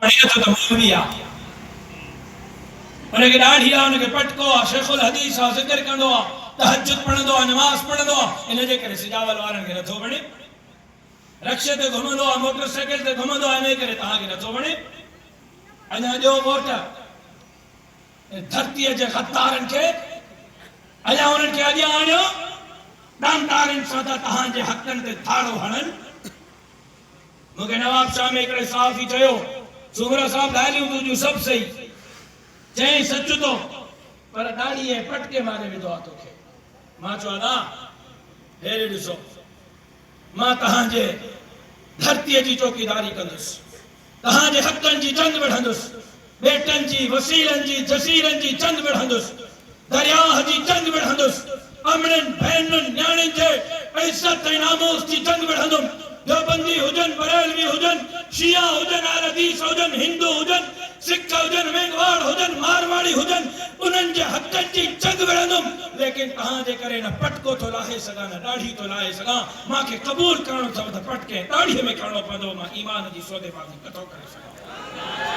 तो मौलवी आ उनके दाढ़ी आ उनके पटको आ शेखुल हदीस आ जिक्र कंदो आ तहज्जुद पढ़ंदो आ नमाज पढ़ंदो आ इन जे करे सिजावल वारन के नथो बणे रक्षे ते घुमंदो आ मोटरसाइकिल ते घुमंदो आ इन करे तहां के नथो बणे अञा जो वोट धरती जे खतारन के अञा उनन के अॼु आणियो दानदारन सां तहां जे हकन ते थाड़ो हणन मुके नवाब शाह में एकड़े साफ़ी चयो सुमरा साहब ॻाल्हियूं तुंहिंजूं सभु सही चई सच तो पर दाढ़ी ऐं पटके मारे विधो आहे तोखे मां चयो ना हेरे ॾिसो मां तव्हांजे धरतीअ जी चौकीदारी कंदुसि तव्हांजे हक़नि जी जंग विढ़ंदुसि बेटनि जी वसीलनि जी जसीरनि जी जंग विढ़ंदुसि दरियाह जी जंग विढ़ंदुसि अमड़नि भेनरुनि न्याणियुनि जे इज़त ऐं नामूस जी जंग विढ़ंदुमि देवबंदी हुजन बरेलवी हुजन शिया हुजन अहलदीस हुजन हिंदू हुजन सिख हुजन मेघवाड़ हुजन मारवाड़ी हुजन उन्हनि जे हक़नि जी जंग विढ़ंदुमि लेकिन तहां जे करे न पटको थो लाहे सघां न ॾाढ़ी थो लाहे सघां मूंखे क़बूल करणो अथव त पटके ॾाढ़ीअ में करणो पवंदो मां ईमान जी सौदेबाज़ी नथो करे सघां